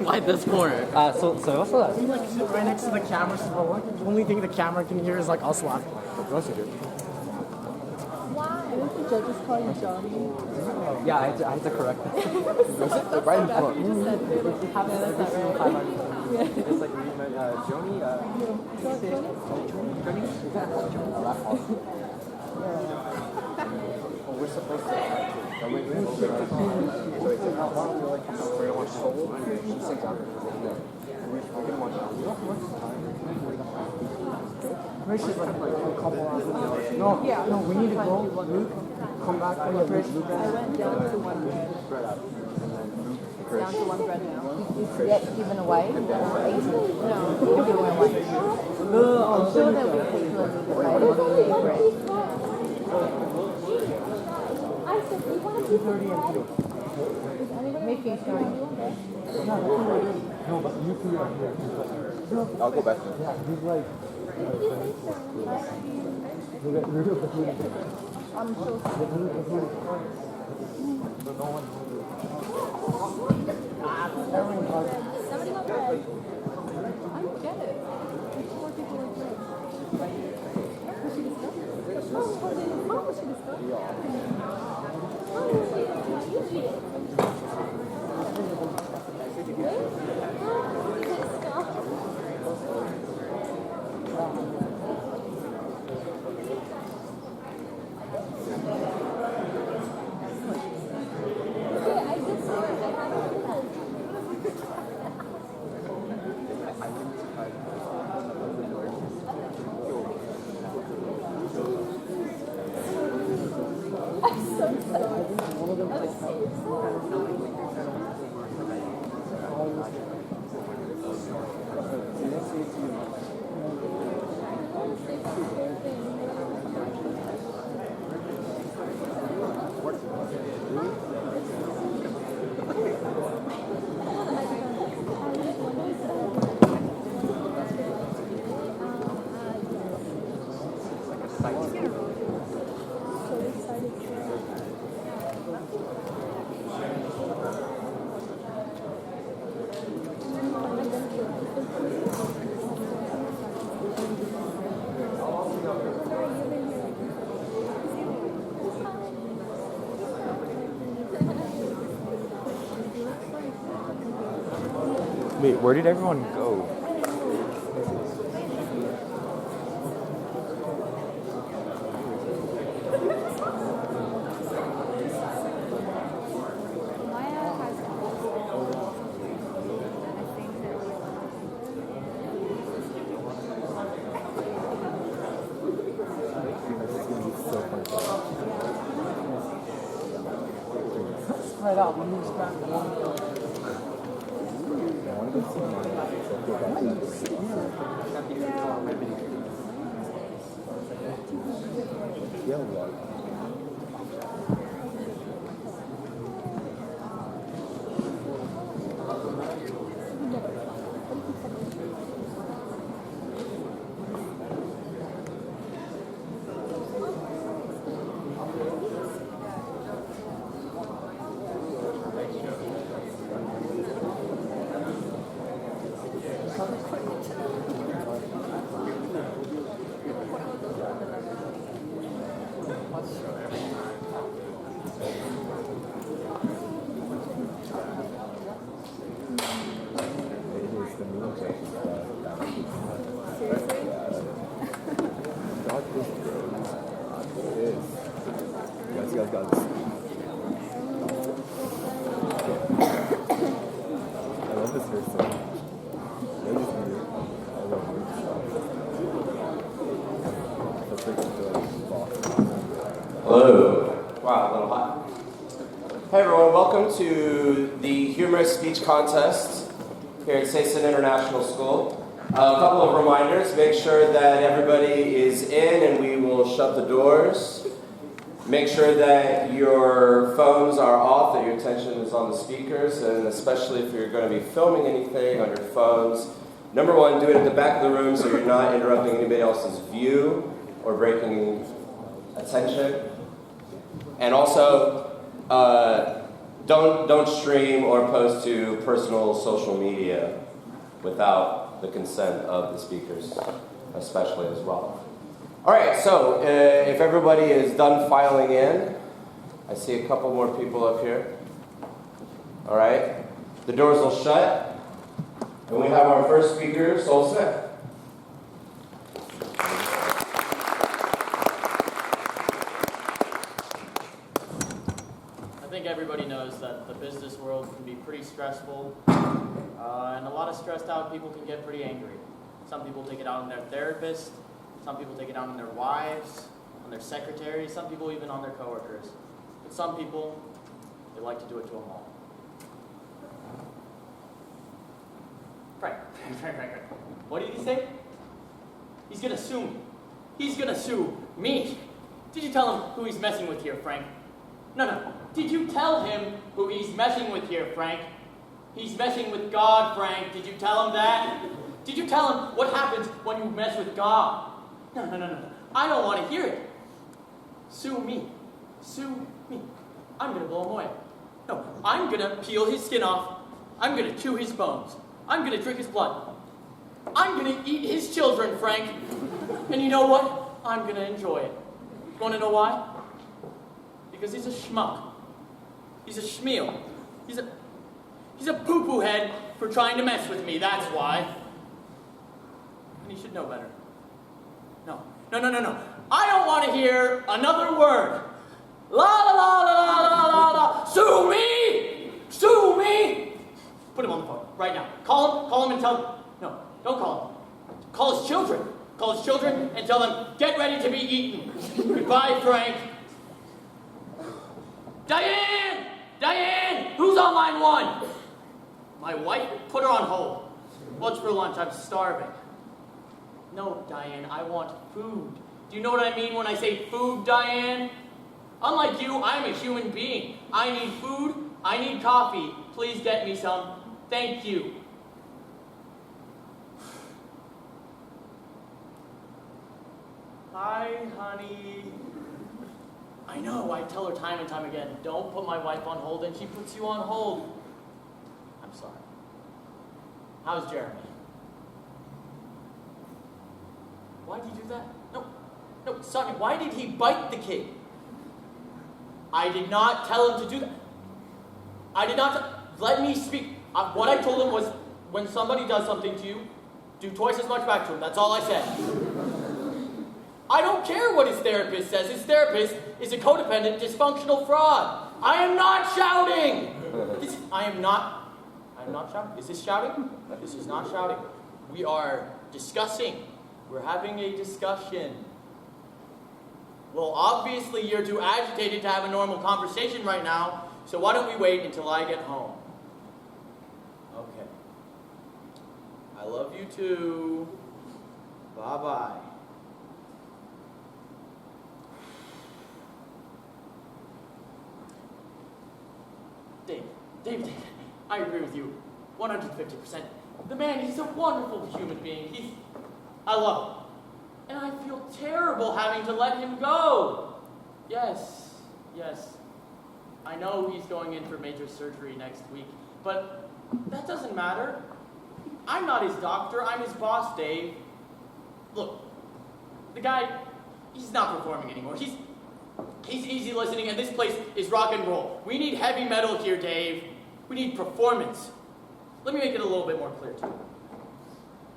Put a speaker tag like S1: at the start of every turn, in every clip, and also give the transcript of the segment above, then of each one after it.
S1: Why this corner?
S2: So what's that?
S3: We like sit right next to the camera, so the only thing the camera can hear is like us laughing.
S2: That's good.
S4: Why? Didn't the judges call you Johnny?
S2: Yeah, I had to correct it. Was it? Right in front.
S4: You just said they like have it like that, right? Yeah.
S2: It's like we meant Joni. Joni? We're supposed to. Wait.
S3: Rachel's like a couple hours. No, we need to go. Luke, come back when you're rich.
S4: I went down to one bread. Down to one bread now. You get given away? No, you're giving away. I'm sure there'll be people that need to pay for the bread. Mickey's going.
S3: No, but you two are here.
S2: I'll go back.
S3: Yeah, he's like.
S4: I'm sure. Somebody got bread. I don't get it. Like 4 people like bread. Was she disgusting? How was she disgusting?
S2: Wait, where did everyone go?
S3: Spread out. We move back to one.
S5: Hello. Wow, a little hot. Hey everyone, welcome to the Humorous Speech Contest here at Seisen International School. A couple of reminders. Make sure that everybody is in and we will shut the doors. Make sure that your phones are off, that your attention is on the speakers, and especially if you're going to be filming anything on your phones. Number one, do it at the back of the room so you're not interrupting anybody else's view or breaking attention. And also, don't stream or post to personal social media without the consent of the speakers, especially as well. All right, so if everybody is done filing in, I see a couple more people up here. All right, the doors will shut, and we have our first speaker, Sol Smith.
S1: I think everybody knows that the business world can be pretty stressful, and a lot of stressed out people can get pretty angry. Some people take it out on their therapist, some people take it out on their wives, on their secretaries, some people even on their coworkers. But some people, they like to do it to them all. Frank. What did he say? He's gonna sue me. He's gonna sue me. Did you tell him who he's messing with here, Frank? No. Did you tell him who he's messing with here, Frank? He's messing with God, Frank. Did you tell him that? Did you tell him what happens when you mess with God? No. I don't want to hear it. Sue me. Sue me. I'm going to blow him away. No, I'm going to peel his skin off. I'm going to chew his bones. I'm going to drink his blood. I'm going to eat his children, Frank. And you know what? I'm going to enjoy it. You want to know why? Because he's a schmuck. He's a schmeal. He's a poo-poo head for trying to mess with me, that's why. And he should know better. No. I don't want to hear another word. La la la la la la la. Sue me! Sue me! Put him on the phone right now. Call him and tell him. No, don't call him. Call his children. Call his children and tell them, get ready to be eaten. Goodbye, Frank. Diane! Who's on line 1? My wife? Put her on hold. What's for lunch? I'm starving. No, Diane, I want food. Do you know what I mean when I say food, Diane? Unlike you, I'm a human being. I need food. I need coffee. Please get me some. Thank you. Hi, honey. I know, I tell her time and time again, don't put my wife on hold, and she puts you on hold. I'm sorry. How's Jeremy? Why did you do that? No, Sonia, why did he bite the kid? I did not tell him to do that. I did not, let me speak. What I told him was, when somebody does something to you, do twice as much back to him. That's all I said. I don't care what his therapist says. His therapist is a codependent, dysfunctional fraud. I am not shouting. I am not shouting. Is this shouting? This is not shouting. We are discussing. We're having a discussion. Well, obviously you're too agitated to have a normal conversation right now, so why don't we wait until I get home? Okay. I love you too. Bye-bye. David, I agree with you 150%. The man, he's a wonderful human being. I love him. And I feel terrible having to let him go. Yes. I know he's going in for major surgery next week, but that doesn't matter. I'm not his doctor, I'm his boss, Dave. Look, the guy, he's not performing anymore. He's easy listening, and this place is rock and roll. We need heavy metal here, Dave. We need performance. Let me make it a little bit more clear to you.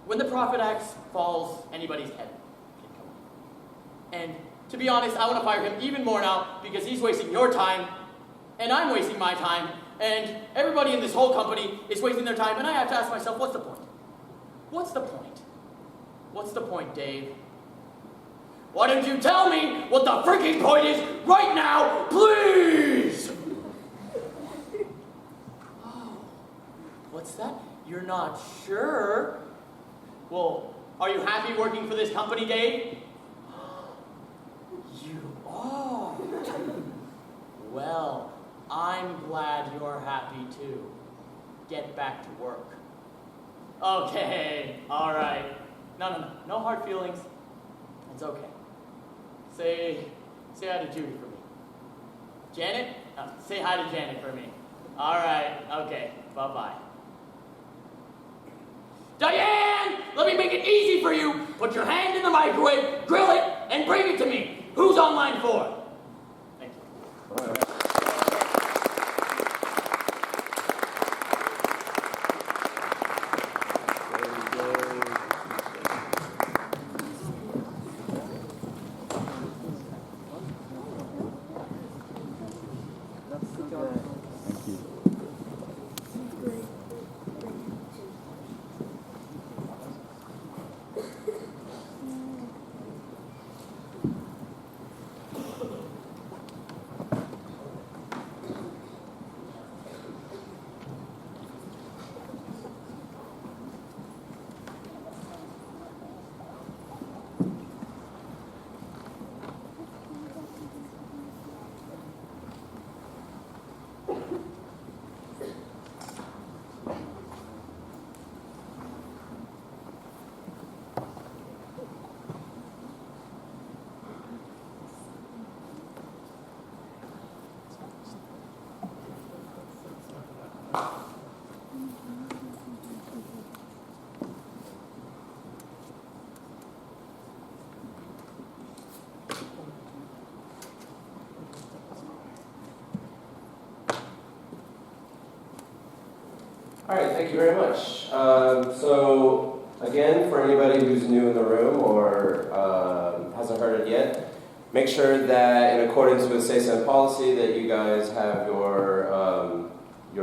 S1: When the prophet axe falls, anybody's head can come off. And to be honest, I want to fire him even more now because he's wasting your time, and I'm wasting my time, and everybody in this whole company is wasting their time, and I have to ask myself, what's the point? What's the point? What's the point, Dave? Why don't you tell me what the freaking point is right now, please? Oh, what's that? You're not sure? Well, are you happy working for this company, Dave? You are. Well, I'm glad you're happy too. Get back to work. Okay, all right. No hard feelings. It's okay. Say hi to Judy for me. Janet? Say hi to Janet for me. All right, okay, bye-bye. Diane, let me make it easy for you. Put your hand in the microwave, grill it, and bring it to me. Who's on line 4? Thank you.
S5: All right, thank you very much. So again, for anybody who's new in the room or hasn't heard it yet, make sure that in accordance with Seisen policy that you guys have your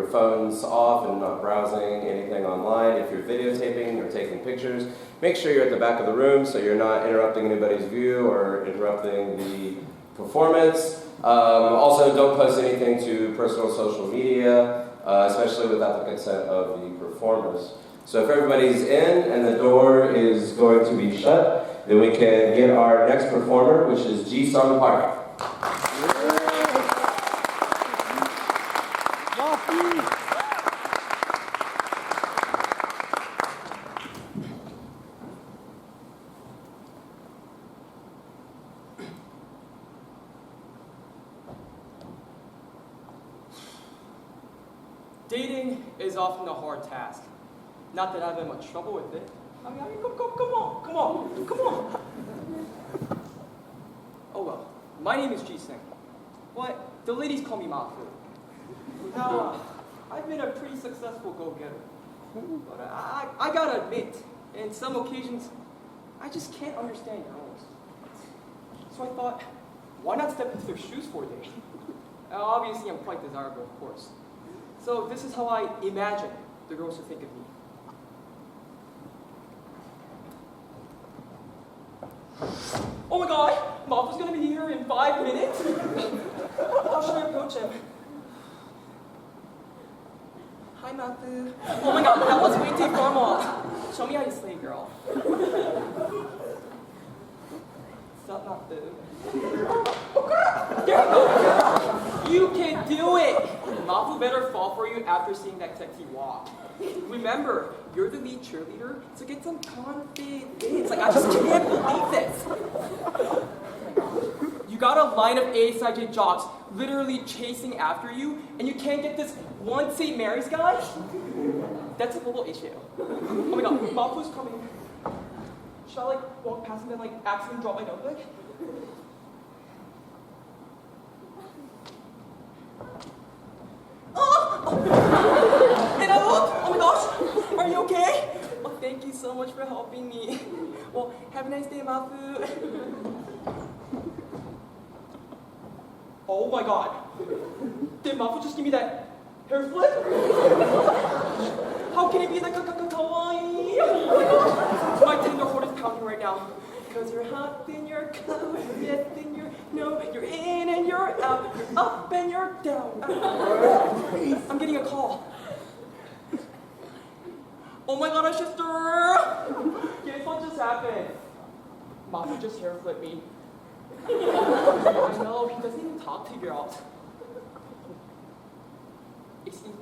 S5: phones off and not browsing anything online. If you're videotaping or taking pictures, make sure you're at the back of the room so you're not interrupting anybody's view or interrupting the performance. Also, don't post anything to personal social media, especially without the consent of the performers. So if everybody's in and the door is going to be shut, then we can get our next performer, which is Ji-Sung Park.
S6: Dating is often a hard task. Not that I've had much trouble with it. I mean, come on. Oh well, my name is Ji-Sung. But the ladies call me Mafu. Now, I've been a pretty successful go-getter. But I gotta admit, in some occasions, I just can't understand girls. So I thought, why not step into their shoes for a day? Obviously, I'm quite desirable, of course. So this is how I imagine the girls should think of me. Oh my god, Mafu's gonna be here in 5 minutes? How should I approach him? Hi, Mafu. Oh my god, that was way too formal. Show me how you slay, girl. What's up, Mafu? There you go. You can do it. Mafu better fall for you after seeing that sexy walk. Remember, you're the lead cheerleader, so get some confidence. Like, I just can't believe this. You got a line of ASIJ jocks literally chasing after you, and you can't get this one St. Mary's guy? That's a little issue. Oh my god, Mafu's coming. Should I, like, walk past him and, like, accidentally drop my notebook? Oh my gosh, are you okay? Oh, thank you so much for helping me. Well, have a nice day, Mafu. Oh my god. Did Mafu just give me that hair flip? How can it be that kawaii? Oh my gosh. My tender heart is pounding right now. Because you're hot, then you're cold, yes, then you're in and you're out, you're up and you're down. I'm getting a call. Oh my god, sister! Guess what just happened? Mafu just hair flipped me. I know, he doesn't even talk to girls. Excuse me?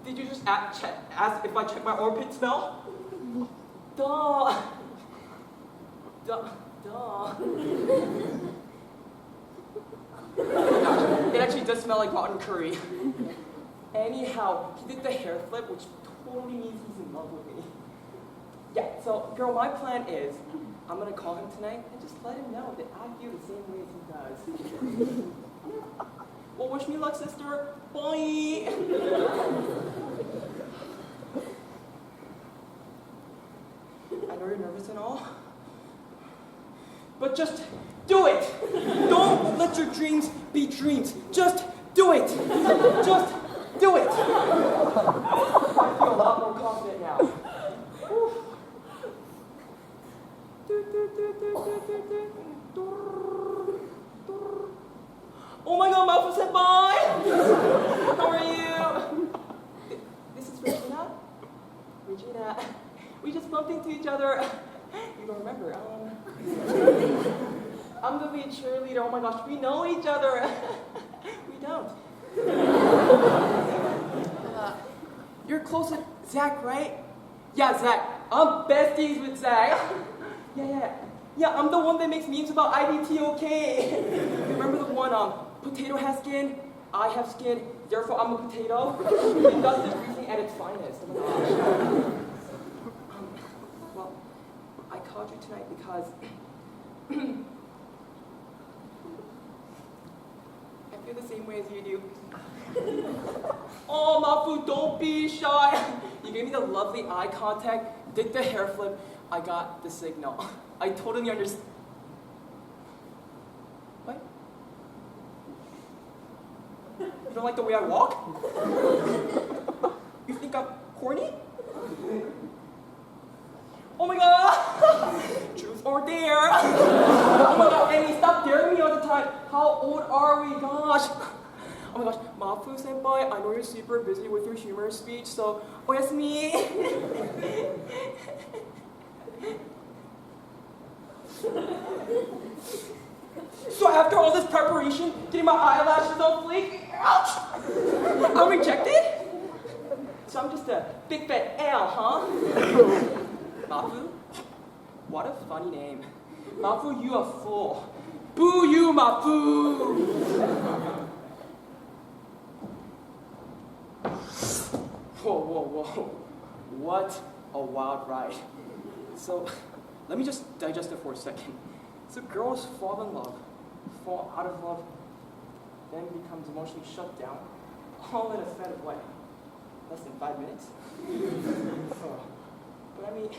S6: Did you just ask if I check my armpit smell? Duh. Gotcha. It actually does smell like rotten curry. Anyhow, he did the hair flip, which totally means he's in love with me. Yeah, so girl, my plan is I'm gonna call him tonight and just let him know that I feel the same way as he does. Well, wish me luck, sister. Bye. I know you're nervous and all, but just do it. Don't let your dreams be dreams. Just do it. Just do it. I feel a lot more confident now. Oh my God, Mafu Senpai! How are you? This is Regina. Regina, we just bumped into each other. You don't remember? I'm the lead cheerleader. Oh my gosh, we know each other. We don't. You're close with Zach, right? Yeah, Zach. I'm besties with Zach. Yeah, I'm the one that makes memes about IDTOK. Remember the one, potato has skin, I have skin, therefore I'm a potato? Industrious reasoning at its finest. Oh my gosh. Well, I called you tonight because I feel the same way as you do. Oh, Mafu, don't be shy. You gave me the lovely eye contact, did the hair flip, I got the signal. I totally understand. What? You don't like the way I walk? You think I'm corny? Oh my God! Truth or dare? Oh my God, Annie, stop daring me all the time. How old are we? Gosh. Oh my gosh, Mafu Senpai, I know you're super busy with your humorous speech, so oyasumi. So after all this preparation, getting my eyelashes on fleek, ouch! I'm rejected? So I'm just a big fat L, huh? Mafu? What a funny name. Mafu, you a fool. Boo you, Mafu! Whoa. What a wild ride. So, let me just digest it for a second. So girls fall in love, fall out of love, then becomes emotionally shut down, all in a span of what? Less than 5 minutes? But I mean,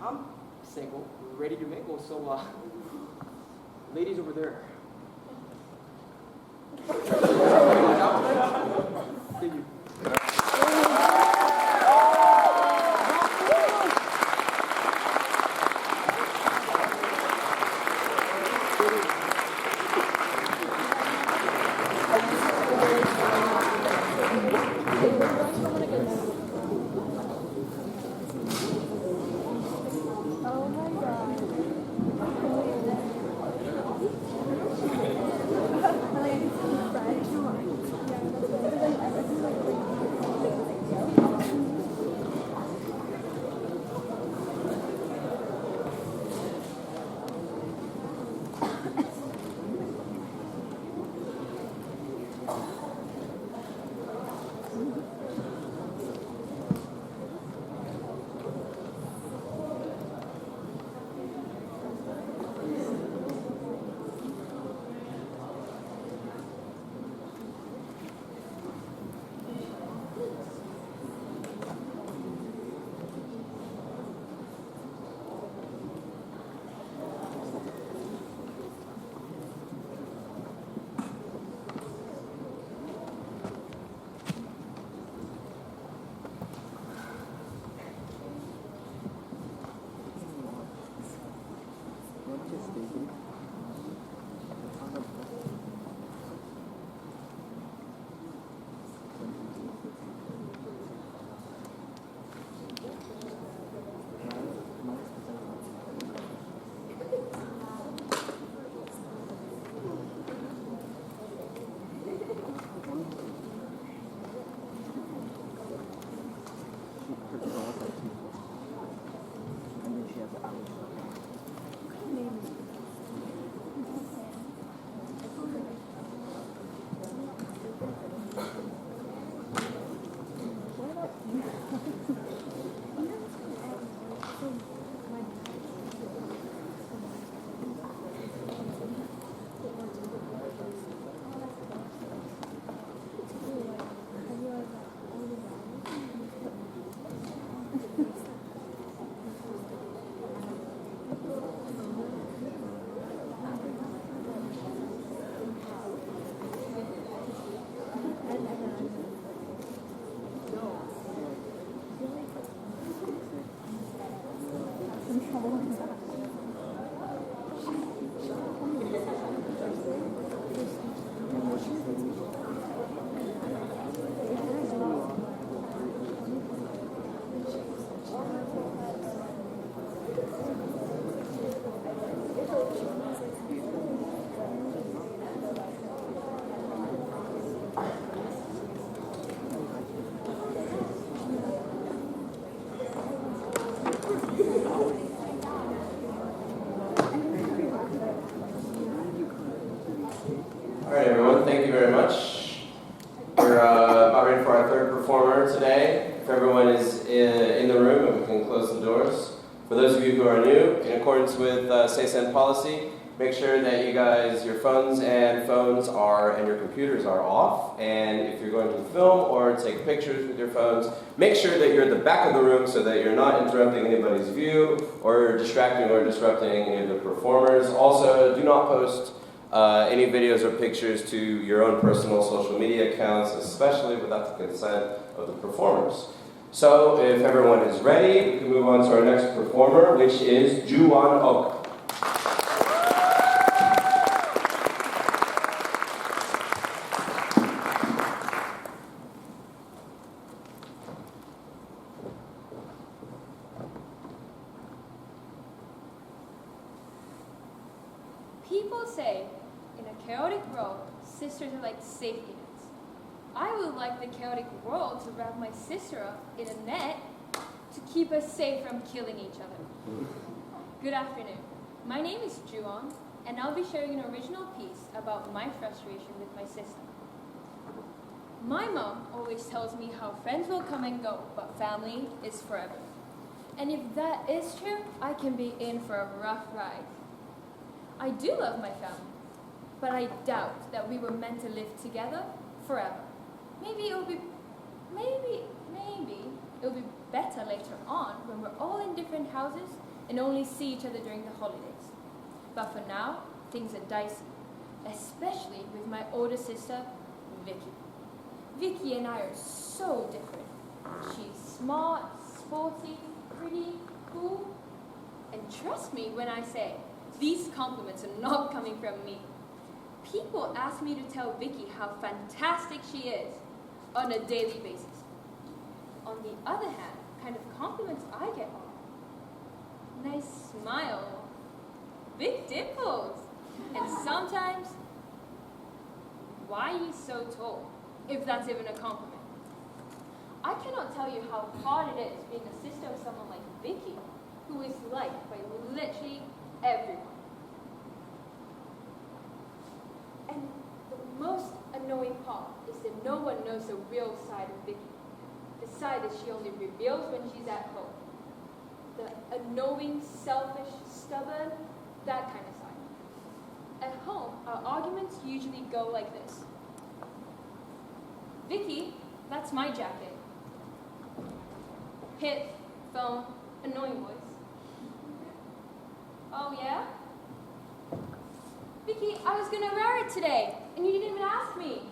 S6: I'm single, ready to mingle, so ladies over there. Thank you.
S5: All right, everyone, thank you very much. We're about ready for our third performer today. If everyone is in the room, we can close the doors. For those of you who are new, in accordance with Seisen policy, make sure that you guys, your phones and your computers are off. And if you're going to film or take pictures with your phones, make sure that you're at the back of the room so that you're not interrupting anybody's view or distracting or disrupting any of the performers. Also, do not post any videos or pictures to your own personal social media accounts, especially without the consent of the performers. So, if everyone is ready, we can move on to our next performer, which is Juwon Ok.
S7: People say, in a chaotic world, sisters are like safety nets. I would like the chaotic world to wrap my sister up in a net to keep us safe from killing each other. Good afternoon. My name is Juwon, and I'll be sharing an original piece about my frustration with my sister. My mom always tells me how friends will come and go, but family is forever. And if that is true, I can be in for a rough ride. I do love my family, but I doubt that we were meant to live together forever. Maybe it'll be better later on when we're all in different houses and only see each other during the holidays. But for now, things are dicey, especially with my older sister, Vicky. Vicky and I are so different. She's smart, sporty, pretty, cool, and trust me when I say, these compliments are not coming from me. People ask me to tell Vicky how fantastic she is on a daily basis. On the other hand, kind of compliments I get are nice smile, big dimples, and sometimes, why are you so tall, if that's even a compliment. I cannot tell you how hard it is being a sister of someone like Vicky, who is liked by literally everyone. And the most annoying part is that no one knows the real side of Vicky. The side that she only reveals when she's at home. The annoying, selfish, stubborn, that kind of side. At home, our arguments usually go like this. Vicky, that's my jacket. Hit, phone, annoying voice. Oh yeah? Vicky, I was gonna wear it today, and you didn't even ask me.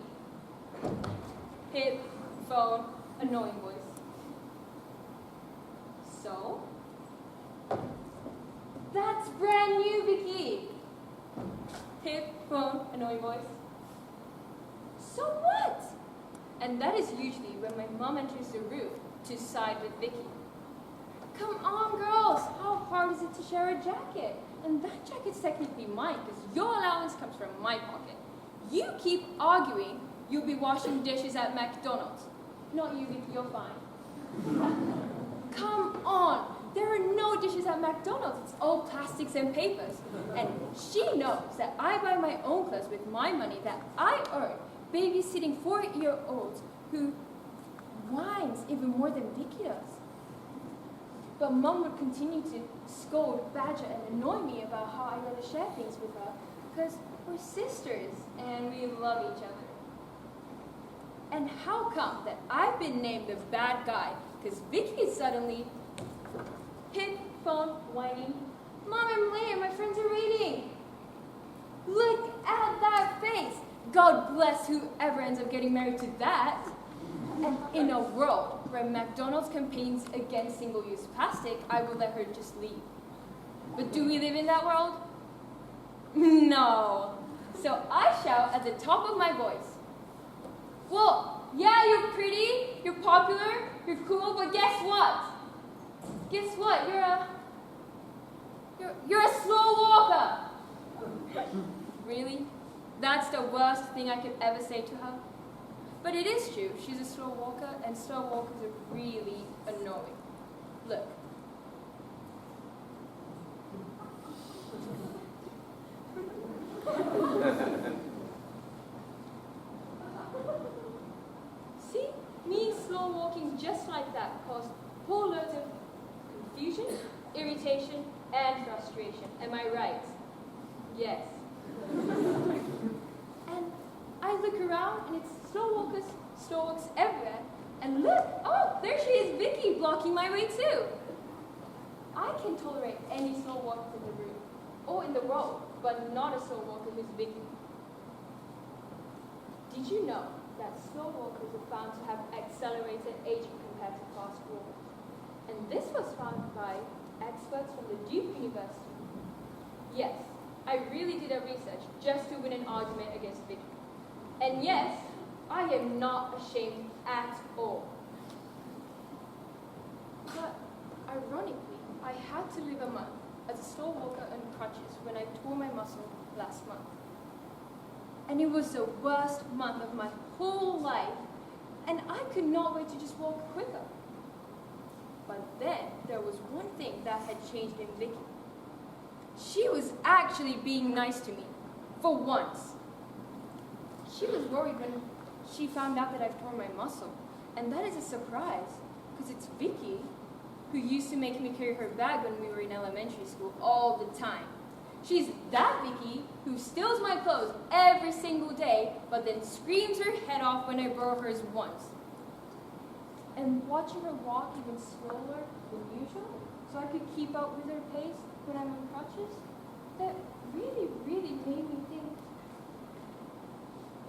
S7: Hit, phone, annoying voice. So? That's brand new, Vicky. Hit, phone, annoying voice. So what? And that is usually when my mom enters the room to side with Vicky. Come on, girls, how hard is it to share a jacket? And that jacket's technically mine because your allowance comes from my pocket. You keep arguing, you'll be washing dishes at McDonald's. Not you, Vicky, you're fine. Come on, there are no dishes at McDonald's. It's all plastics and papers. And she knows that I buy my own clothes with my money that I earn babysitting 4-year-olds who whines even more than Vicky does. But Mom would continue to scold, badger, and annoy me about how I never share things with her because we're sisters and we love each other. And how come that I've been named the bad guy because Vicky is suddenly hit, phone, whining, Mom, I'm late, my friends are waiting. Look at that face. God bless whoever ends up getting married to that. And in a world where McDonald's campaigns against single-use plastic, I will let her just leave. But do we live in that world? No. So I shout at the top of my voice. Well, yeah, you're pretty, you're popular, you're cool, but guess what? Guess what? You're a slow walker. Really? That's the worst thing I could ever say to her? But it is true. She's a slow walker, and slow walkers are really annoying. Look. See? Me slow walking just like that caused whole loads of confusion, irritation, and frustration. Am I right? Yes. And I look around and it's slow walkers everywhere. And look, oh, there she is, Vicky, blocking my way too. I can tolerate any slow walkers in the room or in the world, but not a slow walker who's Vicky. Did you know that slow walkers are found to have accelerated aging compared to fast walkers? And this was found by experts from the Duke University. Yes, I really did a research just to win an argument against Vicky. And yes, I am not ashamed at all. But ironically, I had to live a month as a slow walker on crutches when I tore my muscle last month. And it was the worst month of my whole life, and I could not wait to just walk quicker. But then there was one thing that had changed in Vicky. She was actually being nice to me, for once. She was worried when she found out that I've torn my muscle, and that is a surprise, because it's Vicky who used to make me carry her bag when we were in elementary school all the time. She's that Vicky who steals my clothes every single day, but then screams her head off when I borrow hers once. And watching her walk even slower than usual, so I could keep up with her pace when I'm on crutches, that really, really made me think,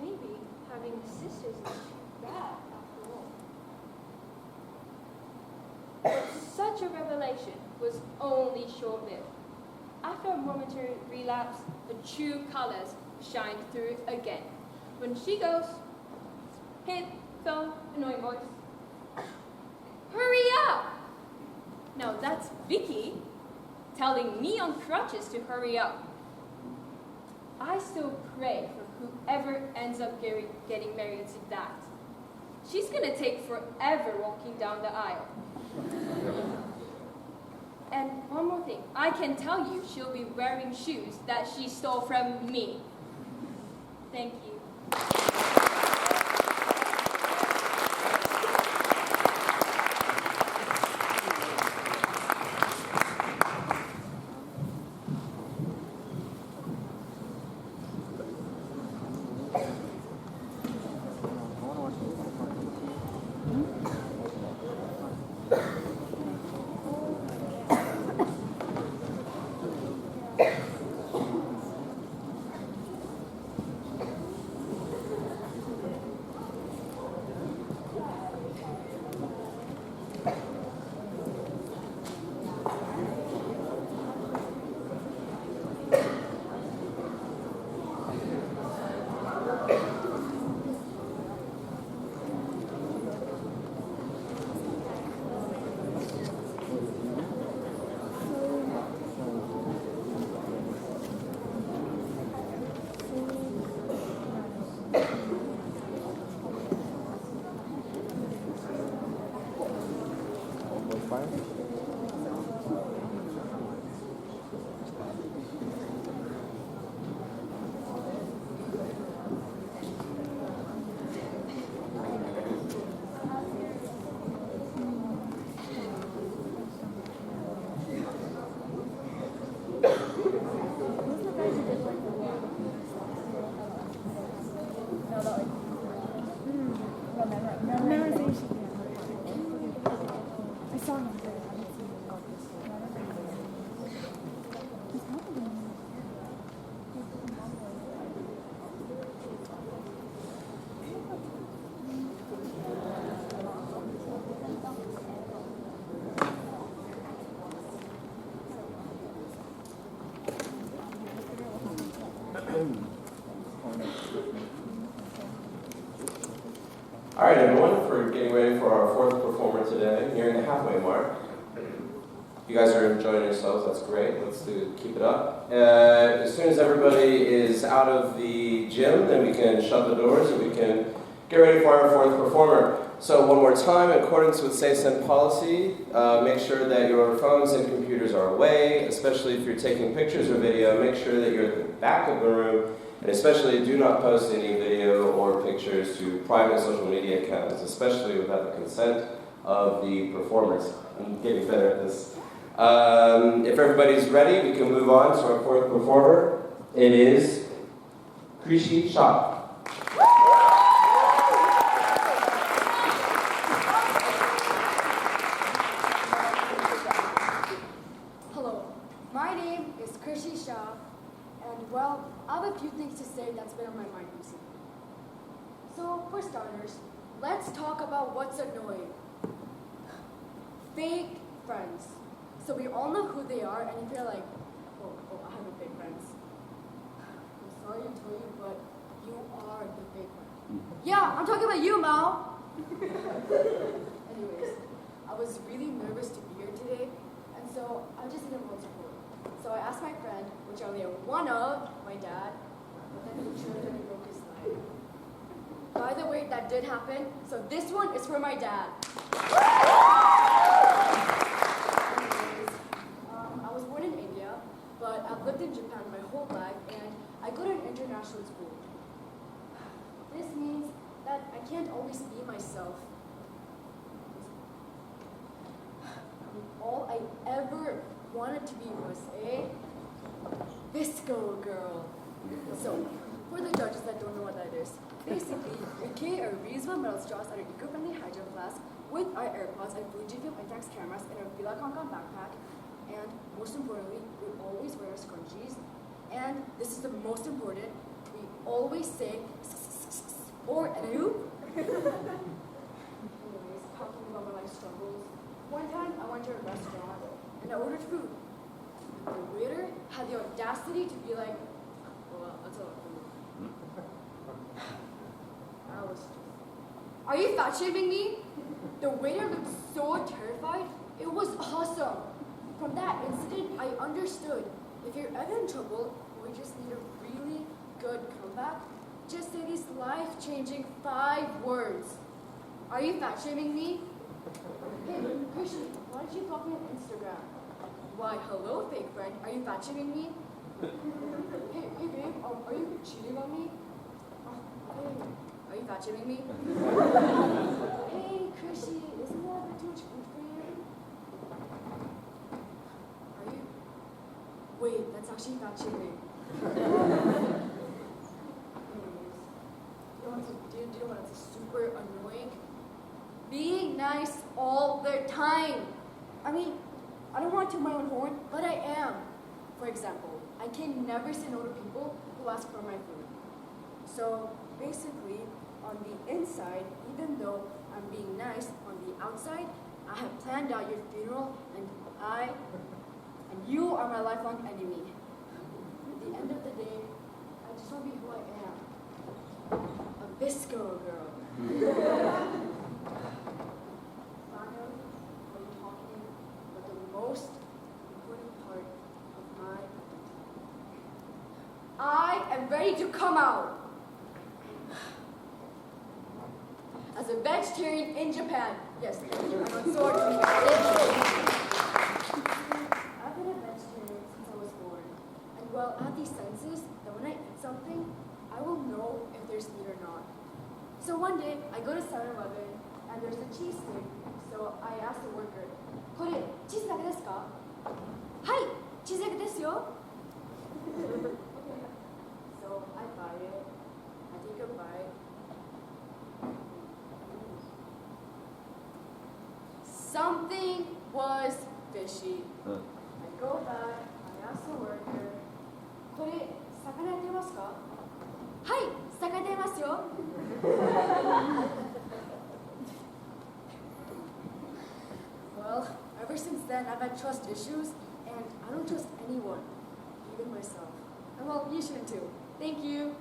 S7: maybe having sisters isn't too bad after all. But such a revelation was only short-lived. After a momentary relapse, the true colors shined through again. When she goes, hit, phone, annoying voice, hurry up! Now that's Vicky telling me on crutches to hurry up. I still pray for whoever ends up getting married to that. She's gonna take forever walking down the aisle. And one more thing, I can tell you she'll be wearing shoes that she stole from me. Thank you.
S8: I saw him.
S5: right, everyone, for getting ready for our fourth performer today, nearing the halfway mark. You guys are enjoying yourselves, that's great. Let's keep it up. As soon as everybody is out of the gym, then we can shut the doors and we can get ready for our fourth performer. So one more time, in accordance with Seisen policy, make sure that your phones and computers are away, especially if you're taking pictures or video. Make sure that you're at the back of the room, and especially do not post any video or pictures to private social media accounts, especially without the consent of the performers. I'm getting better at this. If everybody's ready, we can move on to our fourth performer. It is Krishi Shah.
S8: Hello, my name is Krishi Shah, and well, I have a few things to say that's been on my mind recently. So, for starters, let's talk about what's annoying. Fake friends. So we all know who they are, and if you're like, oh, I have no fake friends. I'm sorry to tell you, but you are the fake one. Yeah, I'm talking about you, Mao. Anyways, I was really nervous to be here today, and so I just didn't want to go. So I asked my friend, which only one of my dad, but then he turned and he broke his leg. By the way, that did happen, so this one is for my dad. I was born in India, but I've lived in Japan my whole life, and I go to an international school. This means that I can't always be myself. All I ever wanted to be was a visco girl. So, for the judges that don't know what that is, basically, we carry our reusable metal straws and an eco-friendly hydro flask with our AirPods and Fujifilm Intax cameras in our Vila Kankan backpack. And most importantly, we always wear our scrunchies. And this is the most important, we always say or you. Anyways, talking about my life struggles. One time I went to a restaurant and I ordered food. The waiter had the audacity to be like, well, that's a lot of food. I was Are you fat shaming me? The waiter looked so terrified. It was awesome. From that incident, I understood. If you're ever in trouble, or you just need a really good comeback, just say these life-changing 5 words. Are you fat shaming me? Hey, Christian, why did you block me on Instagram? Why, hello, fake friend. Are you fat shaming me? Hey, babe, are you cheating on me? Hey, are you fat shaming me? Hey, Chrissy, isn't that a bit too much food for you? Are you? Wait, that's actually fat shaming. Anyways, do you know what's super annoying? Being nice all the time. I mean, I don't want to toot my own horn, but I am. For example, I can never say no to people who ask for my food. So basically, on the inside, even though I'm being nice, on the outside, I have planned out your funeral, and you are my lifelong enemy. At the end of the day, I just want to be who I am. A visco girl. Finally, we're talking about the most important part of I am ready to come out. As a vegetarian in Japan. Yes, I'm on sword. I've been a vegetarian since I was born. And well, I have these senses that when I eat something, I will know if there's meat or not. So one day, I go to 7-Eleven, and there's a cheese stick. So I asked the worker, これ、チーズだけですか? はい、チーズだけですよ. So I buy it, I take a bite. Something was fishy. I go back, I ask the worker, これ、魚やってますか? はい、魚やってますよ. Well, ever since then, I've had trust issues, and I don't trust anyone, even myself. And well, you shouldn't too. Thank you.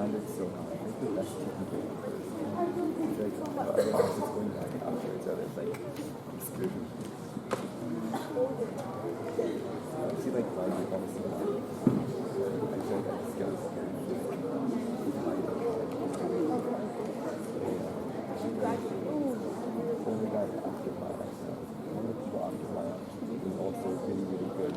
S2: standards so now I think the best technical is like otherwise it's going back afterwards, so it's like I'm screwed. I see like logic honestly. I feel like I just got scared. Only guy after my one of the people after my is also really, really good.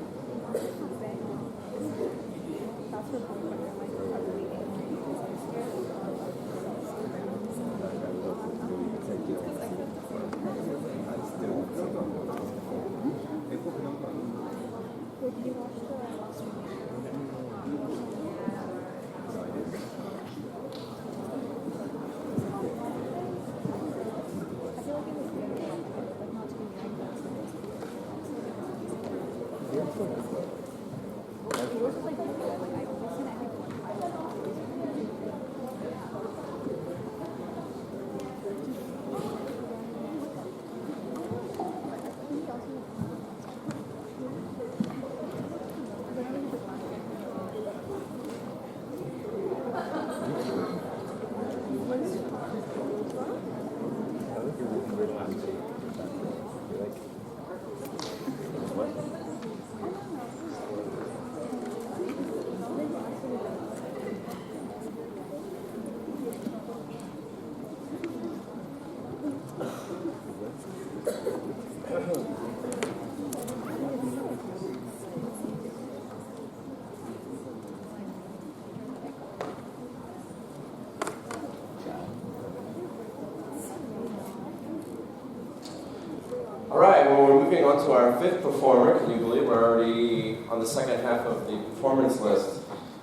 S5: Alright, well we're moving on to our fifth performer. Can you believe we're already on the second half of the performance list?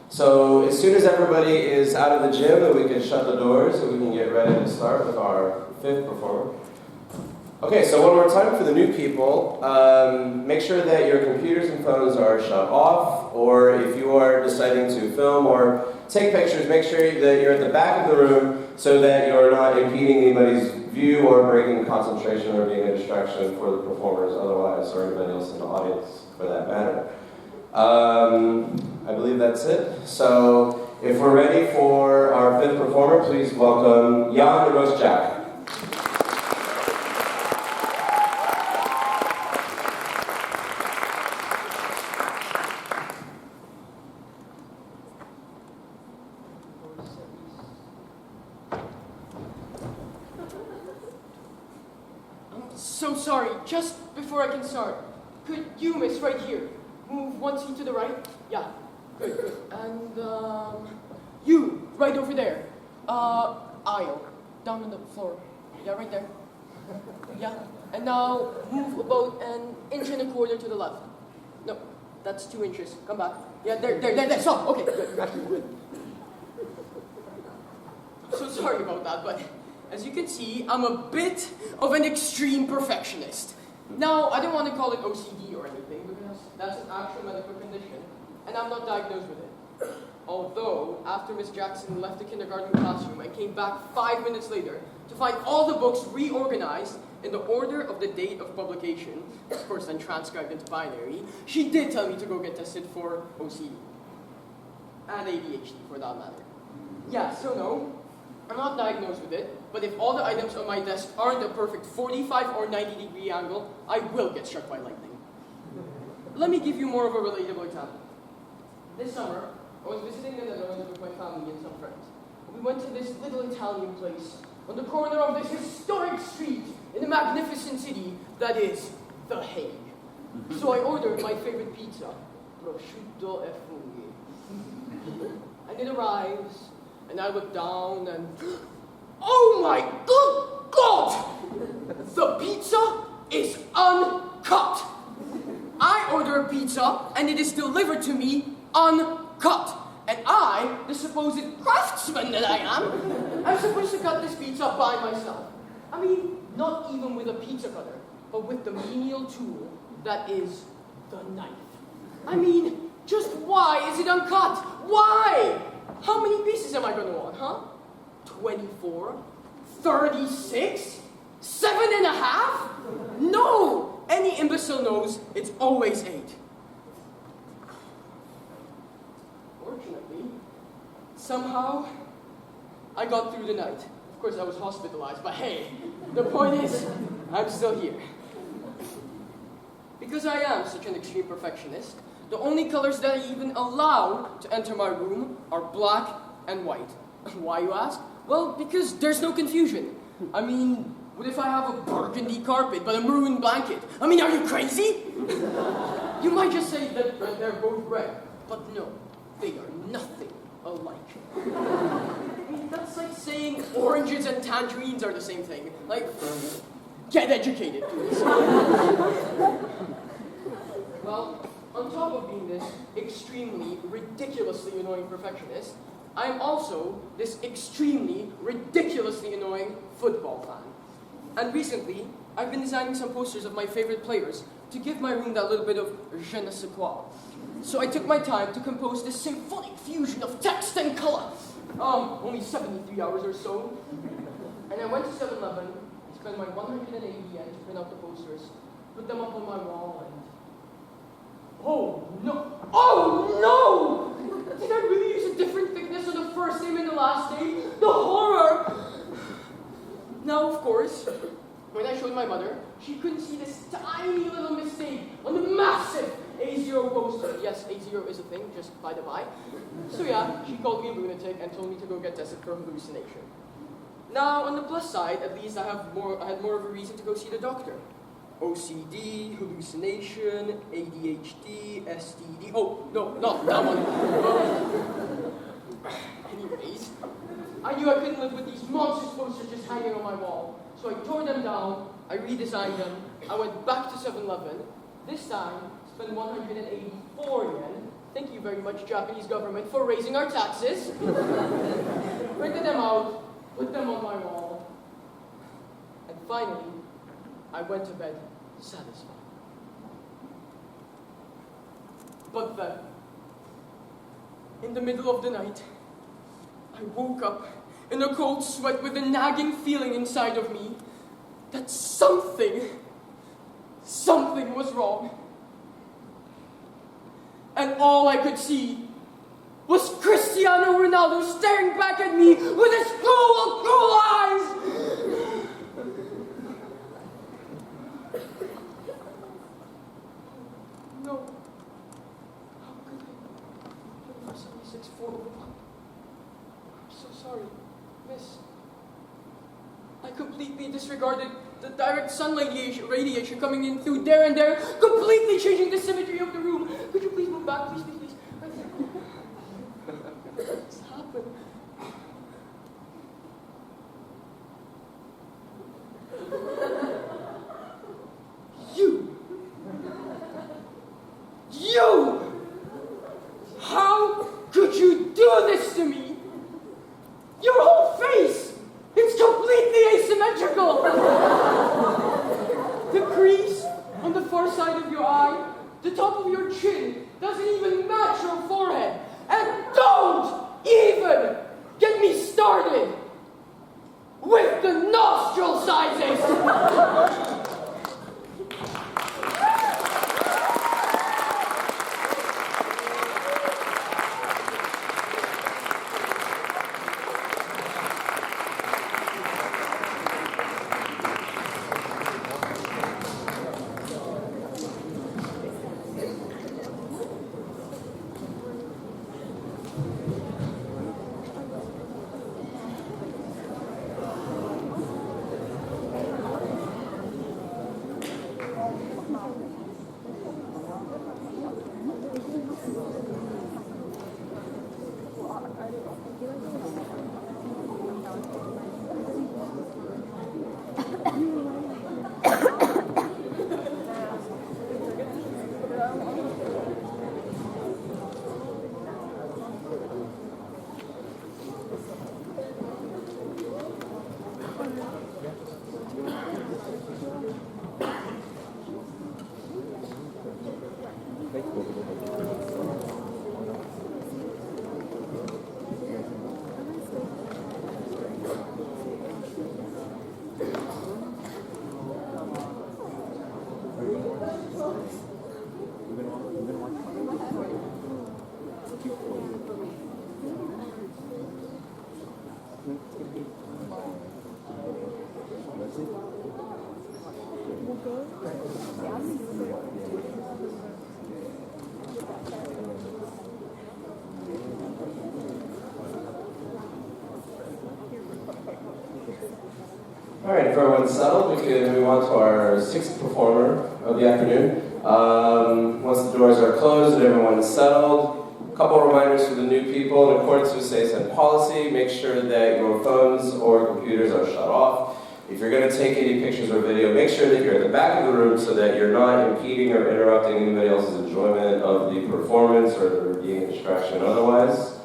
S5: So as soon as everybody is out of the gym, then we can shut the doors so we can get ready to start with our fifth performer. Okay, so one more time for the new people. Make sure that your computers and phones are shut off, or if you are deciding to film or take pictures, make sure that you're at the back of the room so that you're not impeding anybody's view or breaking concentration or being a distraction for the performers otherwise, or anybody else in the audience for that matter. I believe that's it. So if we're ready for our fifth performer, please welcome Jan Rosjak.
S6: So sorry, just before I can start, could you, miss, right here, move one seat to the right? Yeah, good, good. And, you, right over there, aisle, down on the floor. Yeah, right there. Yeah, and now move about an inch and a quarter to the left. No, that's 2 inches. Come back. Yeah, there, stop. Okay, good, good. So sorry about that, but as you can see, I'm a bit of an extreme perfectionist. Now, I don't want to call it OCD or anything, because that's an actual medical condition, and I'm not diagnosed with it. Although, after Miss Jackson left the kindergarten classroom, I came back 5 minutes later to find all the books reorganized in the order of the date of publication, of course then transcribed into binary. She did tell me to go get tested for OCD. And ADHD, for that matter. Yeah, so no, I'm not diagnosed with it, but if all the items on my desk aren't a perfect 45 or 90-degree angle, I will get struck by lightning. Let me give you more of a relatable example. This summer, I was visiting the Netherlands with my family and some friends. We went to this little Italian place on the corner of this historic street in the magnificent city that is The Hague. So I ordered my favorite pizza, prosciutto e funghi. And it arrives, and I look down and, oh my good God! The pizza is uncut! I order a pizza, and it is delivered to me uncut. And I, the supposed craftsman that I am, I'm supposed to cut this pizza by myself. I mean, not even with a pizza cutter, but with the menial tool that is the knife. I mean, just why is it uncut? Why? How many pieces am I going to want, huh? 24? 36? 7.5? No! Any imbecile knows it's always 8. Fortunately, somehow, I got through the night. Of course, I was hospitalized, but hey, the point is, I'm still here. Because I am such an extreme perfectionist, the only colors that I even allow to enter my room are black and white. Why, you ask? Well, because there's no confusion. I mean, what if I have a burgundy carpet but a maroon blanket? I mean, are you crazy? You might just say that they're both red, but no, they are nothing alike. I mean, that's like saying oranges and tangerines are the same thing. Like, get educated, please. Well, on top of being this extremely, ridiculously annoying perfectionist, I am also this extremely, ridiculously annoying football fan. And recently, I've been designing some posters of my favorite players to give my room that little bit of je ne sais quoi. So I took my time to compose this symphonic fusion of text and color. Only 73 hours or so. And I went to 7-Eleven, spent my 180 yen to print out the posters, put them up on my wall, and... Oh no! Oh no! Did I really use a different thickness on the first name and the last name? The horror! Now, of course, when I showed my mother, she couldn't see this tiny little mistake on the massive A0 poster. Yes, A0 is a thing, just by the by. So yeah, she called me a lunatic and told me to go get tested for hallucination. Now, on the plus side, at least I had more of a reason to go see the doctor. OCD, hallucination, ADHD, STD. Oh, no, not that one. Anyways, I knew I couldn't live with these monstrous posters just hanging on my wall. So I tore them down, I redesigned them, I went back to 7-Eleven. This time, spent 184 yen. Thank you very much, Japanese government, for raising our taxes. Printed them out, put them on my wall. And finally, I went to bed satisfied. But then, in the middle of the night, I woke up in a cold sweat with a nagging feeling inside of me that something was wrong. And all I could see was Cristiano Ronaldo staring back at me with his cruel eyes! No. How could I? 76-4. I'm so sorry, miss. I completely disregarded the direct sun radiation coming in through there and there, completely changing the symmetry of the room. Could you please move back, please, please, please? What's happened? You! How could you do this to me? Your whole face! It's completely asymmetrical! The crease on the far side of your eye, the top of your chin, doesn't even match your forehead. And don't even get me started with the nostril sizes!
S5: All right, if everyone's settled, we can move on to our sixth performer of the afternoon. Once the doors are closed and everyone's settled, a couple reminders for the new people. In accordance with Seisen policy, make sure that your phones or computers are shut off. If you're going to take any pictures or video, make sure that you're at the back of the room so that you're not impeding or interrupting anybody else's enjoyment of the performance or being a distraction otherwise.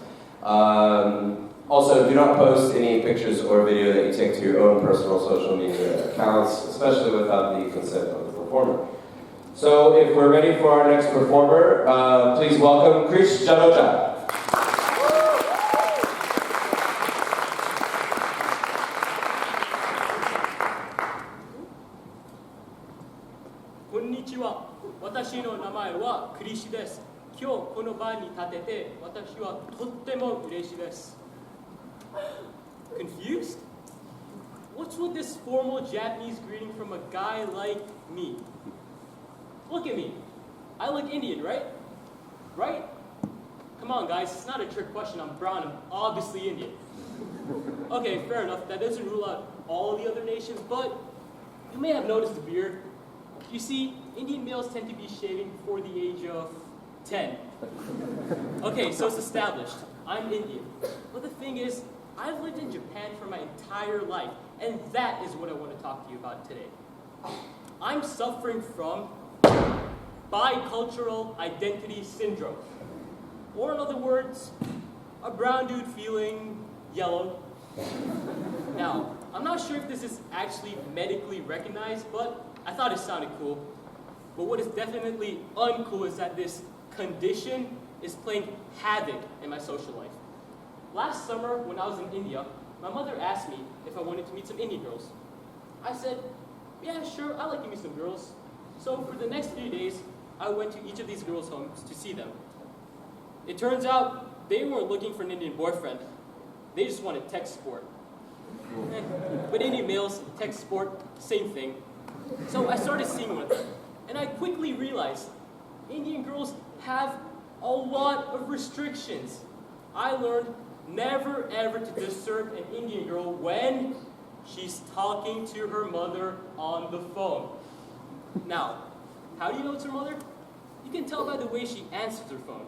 S5: Also, do not post any pictures or video that you take to your own personal social media accounts, especially without the consent of the performer. So, if we're ready for our next performer, please welcome Krish Janoja.
S1: こんにちは。私の名前はクリシです。今日この場に立てて私はとっても嬉しいです。Confused? What's with this formal Japanese greeting from a guy like me? Look at me. I look Indian, right? Right? Come on, guys. It's not a trick question. I'm brown. I'm obviously Indian. Okay, fair enough. That doesn't rule out all the other nations, but you may have noticed the beard. You see, Indian males tend to be shaving before the age of 10. Okay, so it's established. I'm Indian. But the thing is, I've lived in Japan for my entire life, and that is what I want to talk to you about today. I'm suffering from bicultural identity syndrome. Or in other words, a brown dude feeling yellow. Now, I'm not sure if this is actually medically recognized, but I thought it sounded cool. But what is definitely uncool is that this condition is playing havoc in my social life. Last summer, when I was in India, my mother asked me if I wanted to meet some Indian girls. I said, yeah, sure, I'd like to meet some girls. So for the next 3 days, I went to each of these girls' homes to see them. It turns out they weren't looking for an Indian boyfriend. They just wanted tech support. But Indian males, tech support, same thing. So I started seeing one of them, and I quickly realized Indian girls have a lot of restrictions. I learned never ever to disturb an Indian girl when she's talking to her mother on the phone. Now, how do you know it's her mother? You can tell by the way she answers her phone.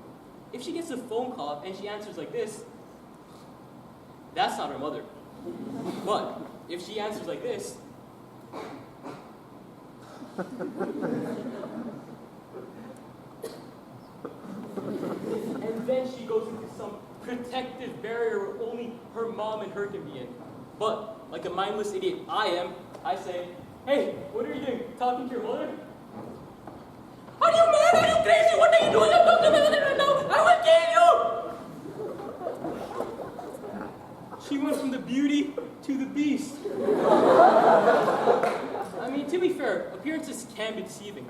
S1: If she gets a phone call and she answers like this, that's not her mother. But if she answers like this, and then she goes into some protective barrier where only her mom and her can be in. But, like a mindless idiot I say, hey, what are you doing? Talking to your mother? Are you mad? Are you crazy? What are you doing? I'm talking to my mother right now. I will kill you! She went from the beauty to the beast. I mean, to be fair, appearances can be deceiving.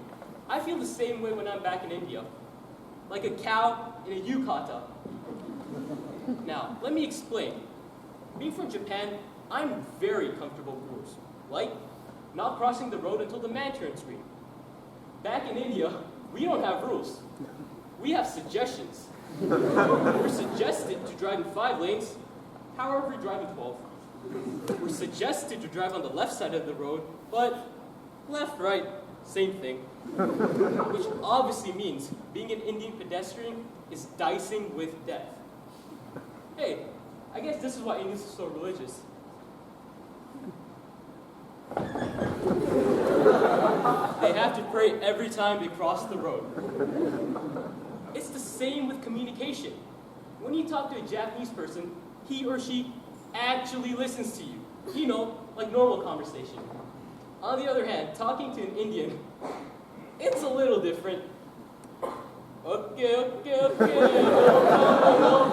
S1: I feel the same way when I'm back in India. Like a cow in a yukata. Now, let me explain. Being from Japan, I'm very comfortable with rules. Like, not crossing the road until the man turns green. Back in India, we don't have rules. We have suggestions. We're suggested to drive in 5 lanes, however we drive in 12. We're suggested to drive on the left side of the road, but left, right, same thing. Which obviously means being an Indian pedestrian is dicing with death. Hey, I guess this is why Indians are so religious. They have to pray every time they cross the road. It's the same with communication. When you talk to a Japanese person, he or she actually listens to you. You know, like normal conversation. On the other hand, talking to an Indian, it's a little different. Okay. No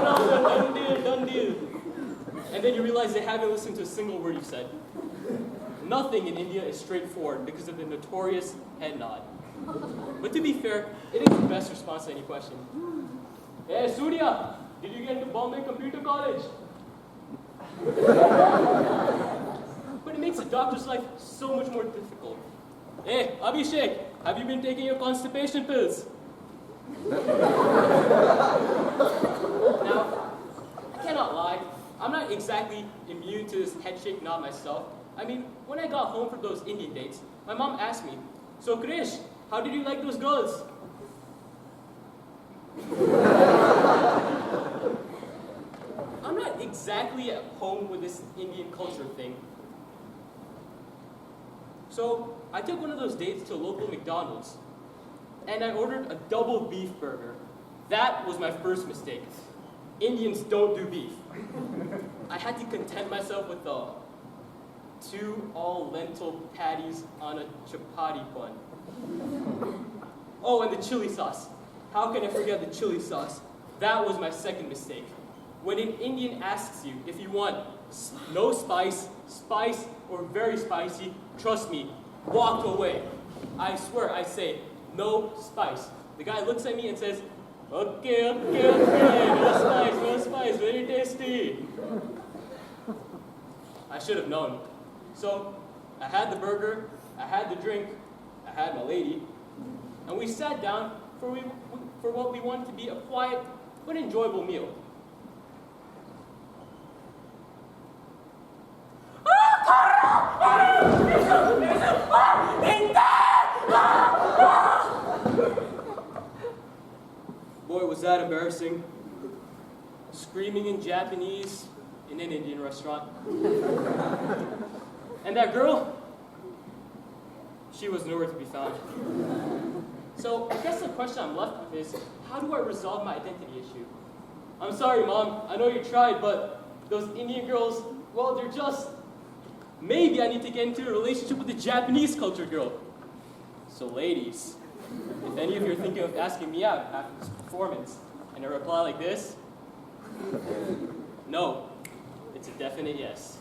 S1: problem, done deal. And then you realize they haven't listened to a single word you said. Nothing in India is straightforward because of the notorious head nod. But to be fair, it is the best response to any question. Hey, Surya, did you get into Bombay Computer College? But it makes a doctor's life so much more difficult. Hey, Abhishek, have you been taking your constipation pills? Now, I cannot lie. I'm not exactly immune to this head shake knot myself. I mean, when I got home from those Indian dates, my mom asked me, "So Krish, how did you like those girls?" I'm not exactly at home with this Indian culture thing. So I took one of those dates to a local McDonald's, and I ordered a double beef burger. That was my first mistake. Indians don't do beef. I had to content myself with 2 all-lentil patties on a chapati bun. Oh, and the chili sauce. How can I forget the chili sauce? That was my second mistake. When an Indian asks you if you want no spice, spice, or very spicy, trust me, walk away. I swear I say, no spice. The guy looks at me and says, okay, no spice, very tasty. I should have known. So, I had the burger, I had the drink, I had my lady, and we sat down for what we wanted to be a quiet but enjoyable meal. Boy, was that embarrassing. Screaming in Japanese in an Indian restaurant. And that girl, she was nowhere to be found. So I guess the question I'm left with is, how do I resolve my identity issue? I'm sorry, Mom, I know you tried, but those Indian girls, well, they're just... Maybe I need to get into a relationship with a Japanese culture girl. So ladies, if any of you are thinking of asking me out after this performance, and I reply like this, no, it's a definite yes.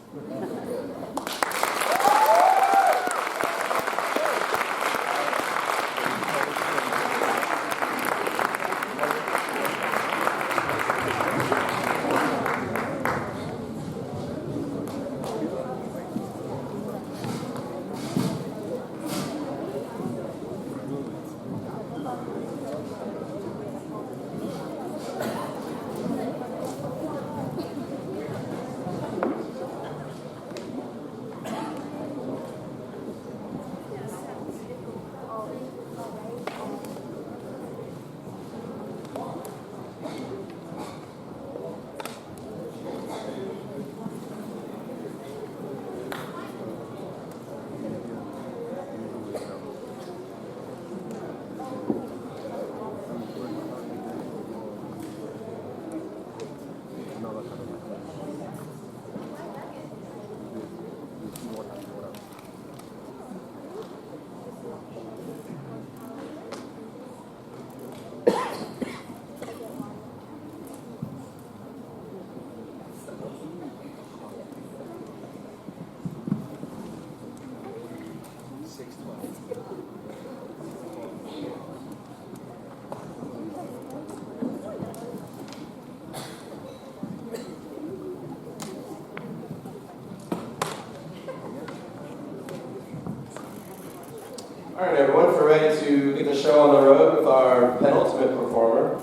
S5: All right, everyone, if we're ready to get the show on the road with our penultimate performer.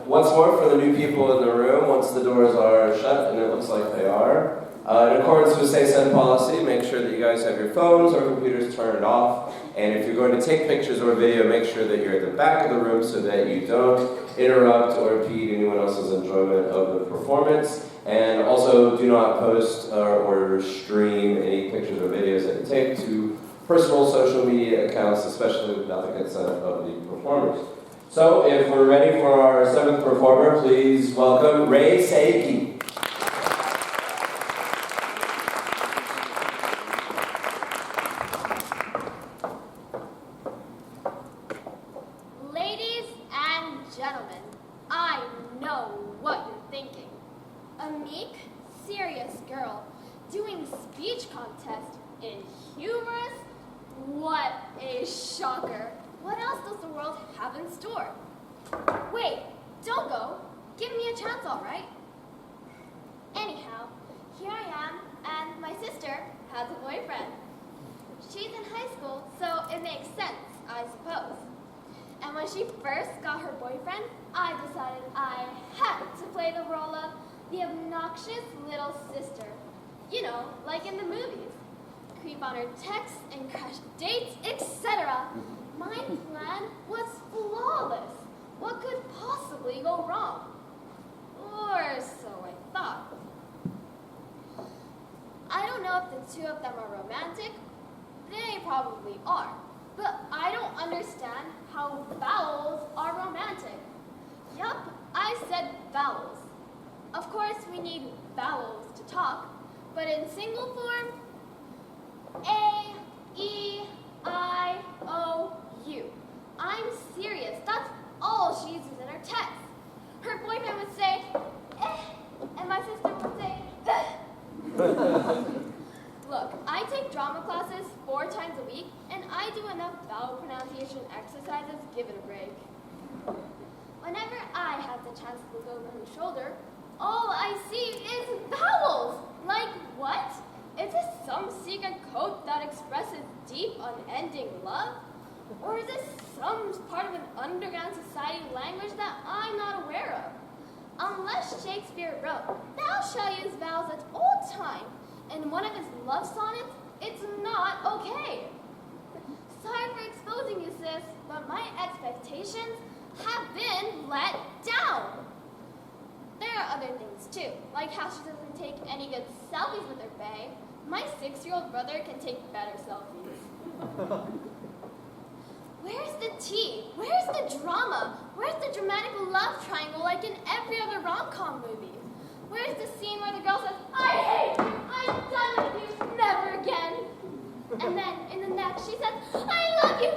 S5: Once more for the new people in the room, once the doors are shut, and it looks like they are. In accordance with Seisen policy, make sure that you guys have your phones or computers turned off. And if you're going to take pictures or video, make sure that you're at the back of the room so that you don't interrupt or impede anyone else's enjoyment of the performance. And also, do not post or stream any pictures or videos that you take to personal social media accounts, especially without the consent of the performers. So, if we're ready for our 7th performer, please welcome Ray Seiki.
S8: Ladies and gentlemen, I know what you're thinking. A meek, serious girl doing speech contest in Humorous? What a shocker. What else does the world have in store? Wait, don't go. Give me a chance, all right?
S9: here I am, and my sister has a boyfriend. She's in high school, so it makes sense, I suppose. And when she first got her boyfriend, I decided I had to play the role of the obnoxious little sister. You know, like in the movies. Creep on her texts and crush dates, etc. My plan was flawless. What could possibly go wrong? Or so I thought. I don't know if the two of them are romantic. They probably are. But I don't understand how vowels are romantic. Yup, I said vowels. Of course, we need vowels to talk, but in single form, A, E, I, O, U. I'm serious. That's all she uses in her text. Her boyfriend would say, eh, and my sister would say, eh. Look, I take drama classes 4 times a week, and I do enough vowel pronunciation exercises, give it a break. Whenever I have the chance to look over her shoulder, all I see is vowels. Like what? Is this some secret code that expresses deep, unending love? Or is this some part of an underground society language that I'm not aware of? Unless Shakespeare wrote, "Thou shalt use vowels at all times," in one of his love sonnets, it's not okay. Sorry for exposing you, sis, but my expectations have been let down. There are other things too, like how she doesn't take any good selfies with her bae. My 6-year-old brother can take better selfies. Where's the tea? Where's the drama? Where's the dramatic love triangle like in every other rom-com movie? Where's the scene where the girl says, "I hate you, I'm done with you, never again"? And then in the next she says, "I love you."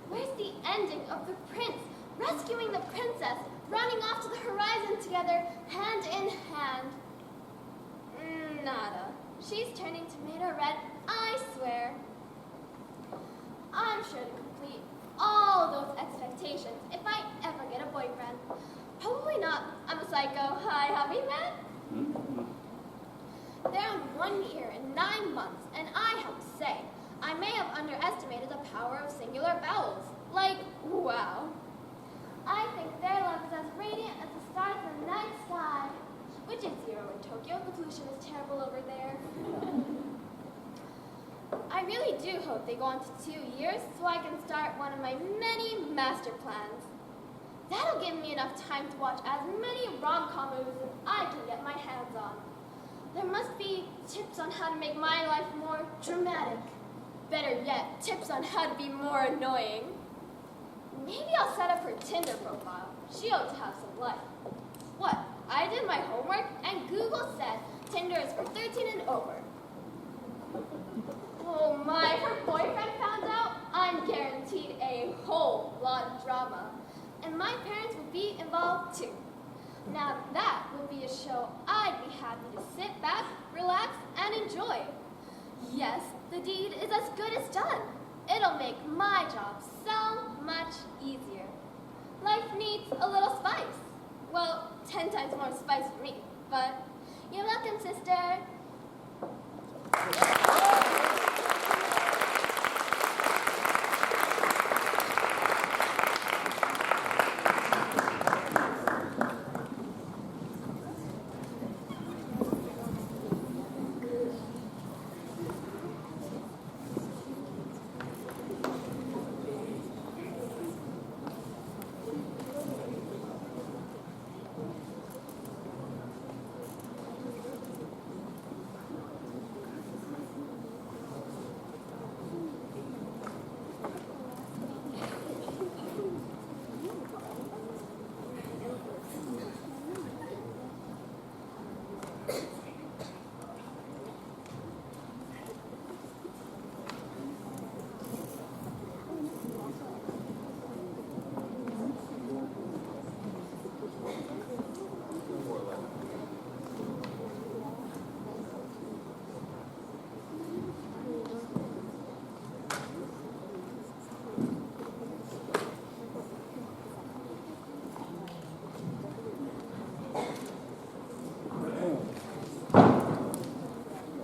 S9: Where's the ending of the prince rescuing the princess, running off to the horizon together, hand in hand? Nada. She's turning tomato red, I swear. I'm sure to complete all those expectations if I ever get a boyfriend. Probably not. I'm a psycho. Hi, have we met? They're on 1 year and 9 months, and I have to say, I may have underestimated the power of singular vowels. Like, wow. I think their love is as radiant as the stars in the night sky, which is 0 in Tokyo. The pollution is terrible over there. I really do hope they go on to 2 years so I can start one of my many master plans. That'll give me enough time to watch as many rom-com movies as I can get my hands on. There must be tips on how to make my life more dramatic. Better yet, tips on how to be more annoying. Maybe I'll set up her Tinder profile. She ought to have some life. What? I did my homework and Google said Tinder is for 13 and over. Oh my, if her boyfriend found out, I'm guaranteed a whole lot of drama. And my parents would be involved too. Now that would be a show I'd be happy to sit back, relax, and enjoy. Yes, the deed is as good as done. It'll make my job so much easier. Life needs a little spice. Well, 10 times more spice for me, but you're welcome, sister.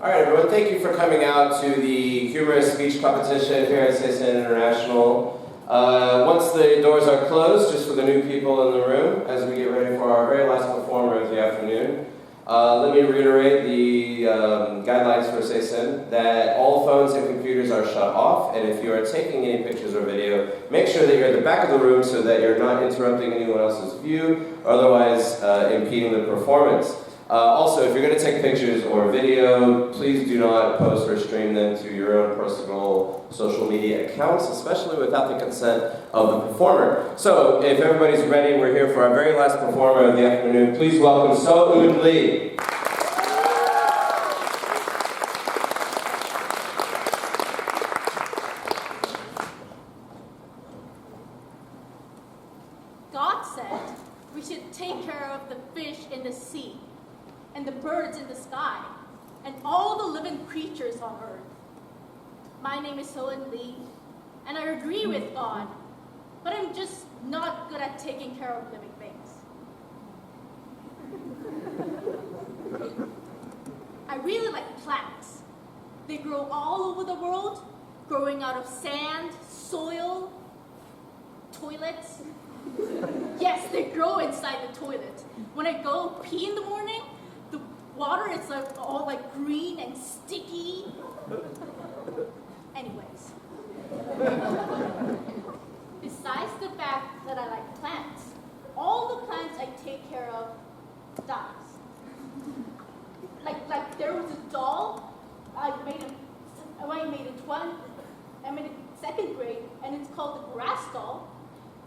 S5: All right, everyone, thank you for coming out to the humorous speech competition here at Seisen International. Once the doors are closed, just for the new people in the room, as we get ready for our very last performer of the afternoon, let me reiterate the guidelines for Seisen, that all phones and computers are shut off, and if you are taking any pictures or video, make sure that you're at the back of the room so that you're not interrupting anyone else's view, or otherwise impeding the performance. Also, if you're going to take pictures or video, please do not post or stream them to your own personal social media accounts, especially without the consent of the performer. So, if everybody's ready, we're here for our very last performer of the afternoon. Please welcome So-Eun Lee.
S10: God said we should take care of the fish in the sea, and the birds in the sky, and all the living creatures on earth. My name is So-Eun Lee, and I agree with God, but I'm just not good at taking care of living things. I really like plants. They grow all over the world, growing out of sand, soil, toilets. Yes, they grow inside the toilet. When I go pee in the morning, the water is like all like green and sticky. Anyways. Besides the fact that I like plants, all the plants I take care of dies. Like there was a doll I made in second grade, and it's called the grass doll.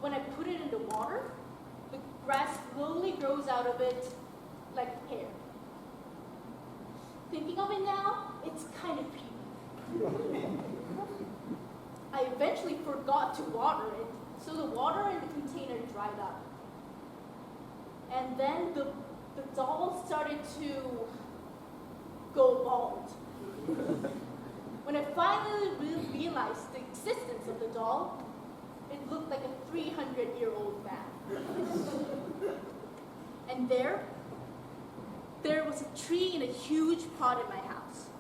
S10: When I put it in the water, the grass slowly grows out of it like hair. Thinking of it now, it's kind of creepy. I eventually forgot to water it, so the water in the container dried up. And then the doll started to go bald. When I finally realized the existence of the doll, it looked like a 300-year-old man. And there was a tree in a huge pot in my house.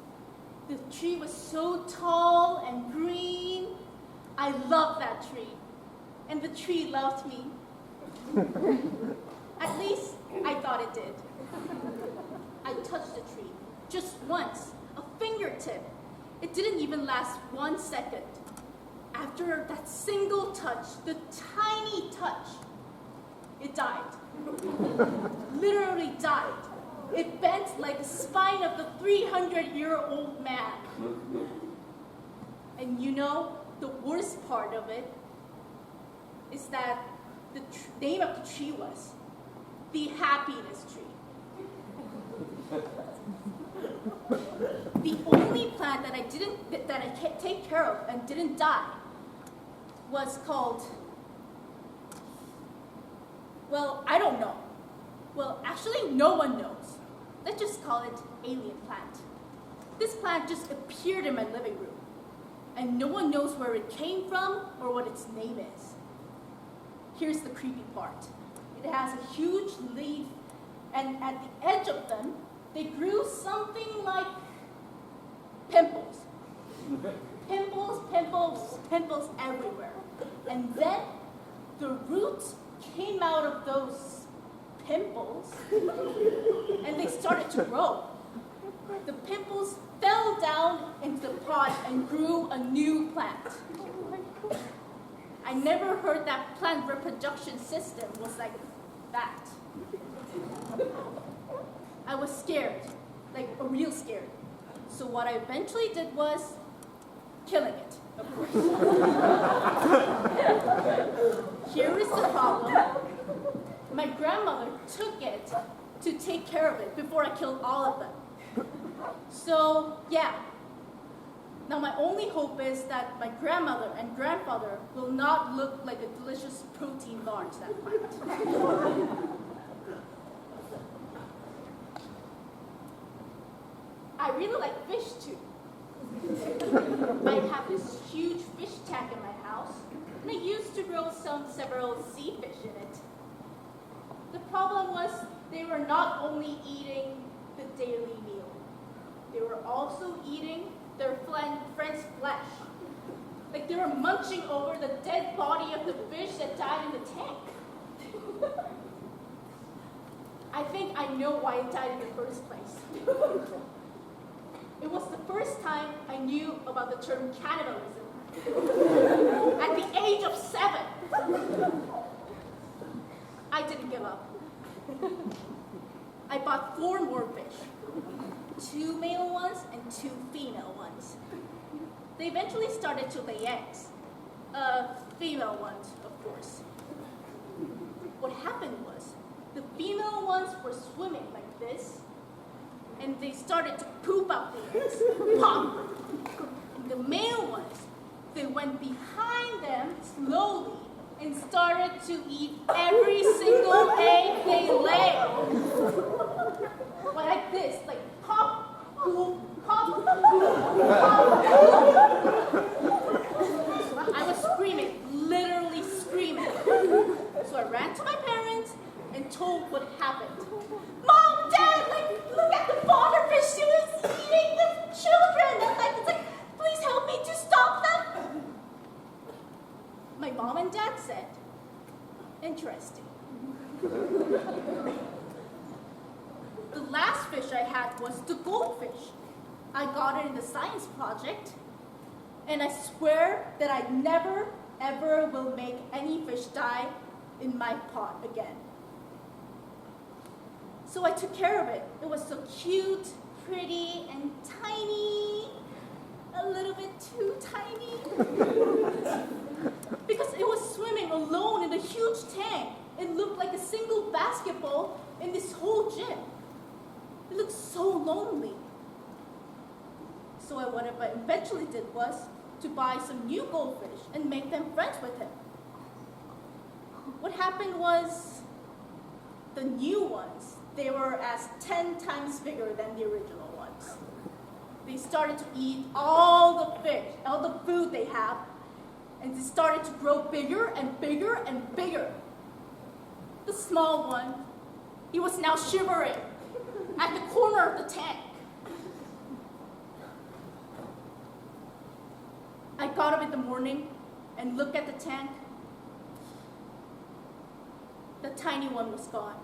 S10: The tree was so tall and green. I loved that tree. And the tree loved me. At least, I thought it did. I touched the tree, just once, a fingertip. It didn't even last 1 second. After that single touch, the tiny touch, it died. Literally died. It bent like the spine of the 300-year-old man. And you know, the worst part of it is that the name of the tree was the happiness tree. The only plant that I take care of and didn't die was called, well, I don't know. Well, actually, no one knows. Let's just call it alien plant. This plant just appeared in my living room, and no one knows where it came from or what its name is. Here's the creepy part. It has a huge leaf, and at the edge of them, they grew something like pimples. Pimples, pimples, pimples everywhere. And then the roots came out of those pimples, and they started to grow. The pimples fell down into the pot and grew a new plant. I never heard that plant reproduction system was like that. I was scared, like real scared. So what I eventually did was killing it, of course. Here is the problem. My grandmother took it to take care of it before I killed all of them. So, yeah. Now my only hope is that my grandmother and grandfather will not look like a delicious protein bar to that plant. I really like fish too. I have this huge fish tank in my house, and I used to grow several sea fish in it. The problem was they were not only eating the daily meal, they were also eating their friend's flesh. Like they were munching over the dead body of the fish that died in the tank. I think I know why it died in the first place. It was the first time I knew about the term cannibalism. At the age of 7. I didn't give up. I bought 4 more fish. 2 male ones and 2 female ones. They eventually started to lay eggs. Female ones, of course. What happened was, the female ones were swimming like this, and they started to poop out the eggs. Pop! And the male ones, they went behind them slowly and started to eat every single egg they lay. Like this, like pop, poop, pop, pop. I was screaming, literally screaming. So I ran to my parents and told what happened. Mom, Dad, look at the father fish. She was eating the children. It's like, please help me to stop them. My mom and dad said, interesting. The last fish I had was the goldfish. I got it in the science project, and I swear that I never, ever will make any fish die in my pot again. So I took care of it. It was so cute, pretty, and tiny. A little bit too tiny. Because it was swimming alone in a huge tank. It looked like a single basketball in this whole gym. It looked so lonely. So what I eventually did was to buy some new goldfish and make them friends with him. What happened was, the new ones, they were as 10 times bigger than the original ones. They started to eat all the fish, all the food they have, and they started to grow bigger and bigger and bigger. The small one, he was now shivering at the corner of the tank. I got up in the morning and looked at the tank. The tiny one was gone.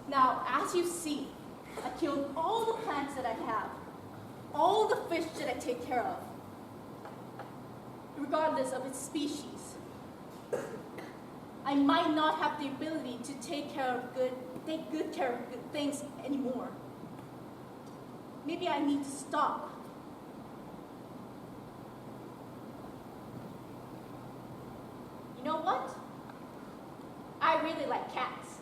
S10: Now, as you see, I killed all the plants that I have, all the fish that I take care of, regardless of its species. I might not have the ability to take good care of good things anymore. Maybe I need to stop. You know what? I really like cats.